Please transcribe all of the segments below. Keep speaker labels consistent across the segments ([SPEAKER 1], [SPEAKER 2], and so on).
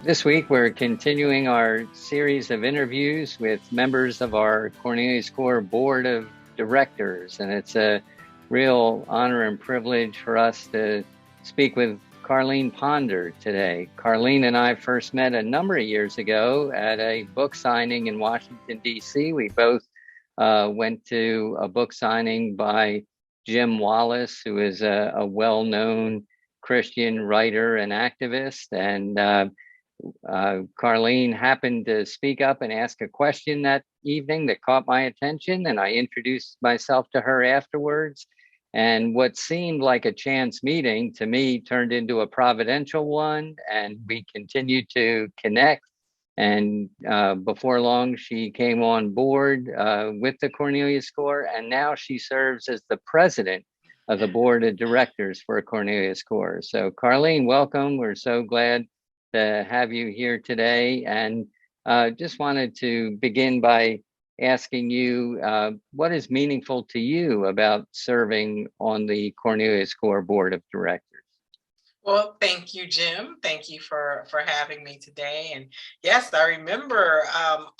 [SPEAKER 1] This week, we're continuing our series of interviews with members of our Cornelius Corps Board of Directors, and it's a real honor and privilege for us to speak with Carlean Ponder today. Carlean and I first met a number of years ago at a book signing in Washington, D.C. We both went to a book signing by Jim Wallace, who is a well-known Christian writer and activist, and Carlean happened to speak up and ask a question that evening that caught my attention, and I introduced myself to her afterwards. And what seemed like a chance meeting to me turned into a providential one, and we continued to connect. And before long, she came on board with the Cornelius Corps, and now she serves as the president of the board of directors for Cornelius Corps. So, Carlean, welcome. We're so glad to have you here today, and just wanted to begin by asking you what is meaningful to you about serving on the Cornelius Corps Board of Directors?
[SPEAKER 2] Well, thank you, Jim. Thank you for having me today. And yes, I remember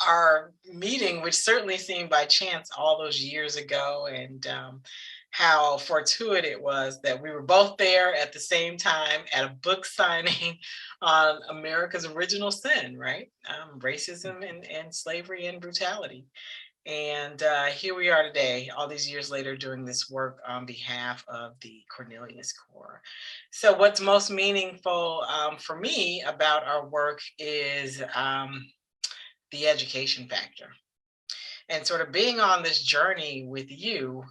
[SPEAKER 2] our meeting, which certainly seemed by chance all those years ago, and how fortuitous it was that we were both there at the same time at a book signing on America's Original Sin, right? Racism and slavery and brutality. And here we are today, all these years later, doing this work on behalf of the Cornelius Corps. So what's most meaningful for me about our work is the education factor. And sort of being on this journey with you,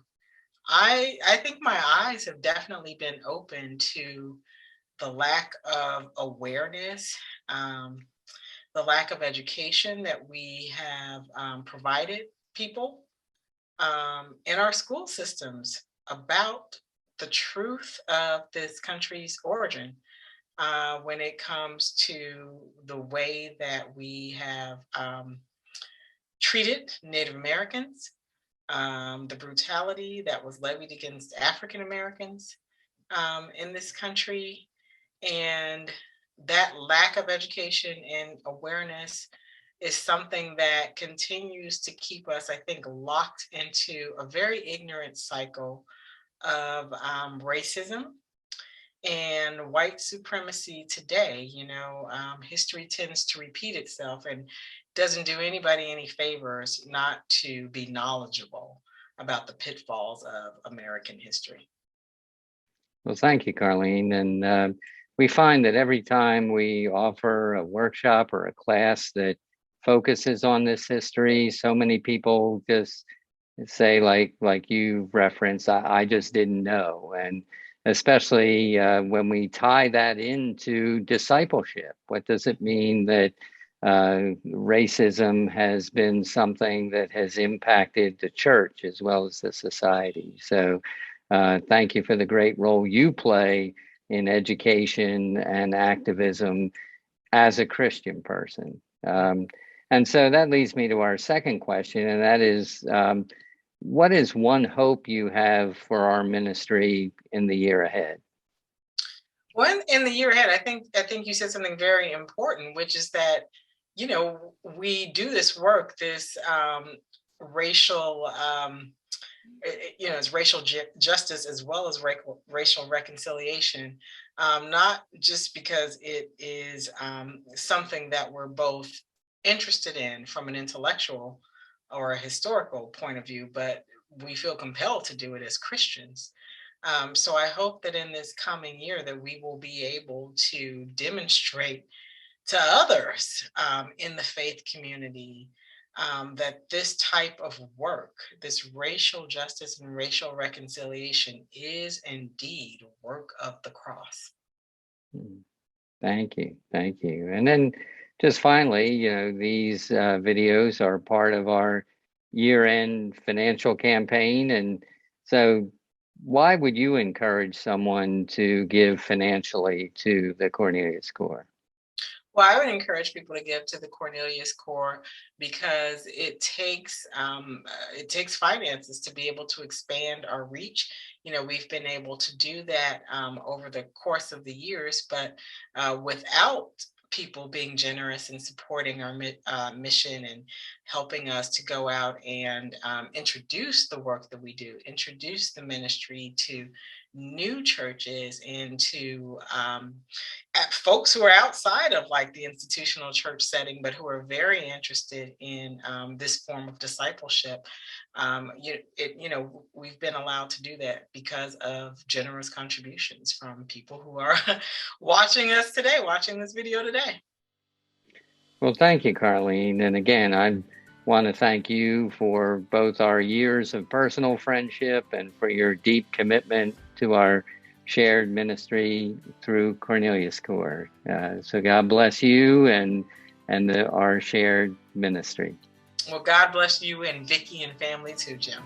[SPEAKER 2] I think my eyes have definitely been open to the lack of awareness, the lack of education that we have provided people in our school systems about the truth of this country's origin when it comes to the way that we have treated Native Americans, the brutality that was levied against African Americans in this country, and that lack of education and awareness is something that continues to keep us, I think, locked into a very ignorant cycle of racism and white supremacy today. History tends to repeat itself and doesn't do anybody any favors not to be knowledgeable about the pitfalls of American history.
[SPEAKER 1] Well, thank you, Carlean. And we find that every time we offer a workshop or a class that focuses on this history, so many people just say, like you referenced, I just didn't know. And especially when we tie that into discipleship, what does it mean that racism has been something that has impacted the church as well as the society? So thank you for the great role you play in education and activism as a Christian person. And so that leads me to our second question, and that is, what is one hope you have for our ministry in the year ahead?
[SPEAKER 2] Well, in the year ahead, I think you said something very important, which is that, we do this work, this racial, it's racial justice as well as racial reconciliation, not just because it is something that we're both interested in from an intellectual or a historical point of view, but we feel compelled to do it as Christians. So I hope that in this coming year that we will be able to demonstrate to others in the faith community that this type of work, this racial justice and racial reconciliation, is indeed work of the cross.
[SPEAKER 1] Thank you. Thank you. And then just finally, these videos are part of our year-end financial campaign. And so why would you encourage someone to give financially to the Cornelius Corps?
[SPEAKER 2] Well, I would encourage people to give to the Cornelius Corps because it takes finances to be able to expand our reach. We've been able to do that over the course of the years, but without people being generous and supporting our mission and helping us to go out and introduce the work that we do, introduce the ministry to new churches and to folks who are outside of like the institutional church setting, but who are very interested in this form of discipleship. We've been allowed to do that because of generous contributions from people who are watching us today, watching this video today.
[SPEAKER 1] Well, thank you, Carlean. And again, I want to thank you for both our years of personal friendship and for your deep commitment to our shared ministry through Cornelius Corps. So God bless you and our shared ministry.
[SPEAKER 2] Well, God bless you and Vicki and family too, Jim.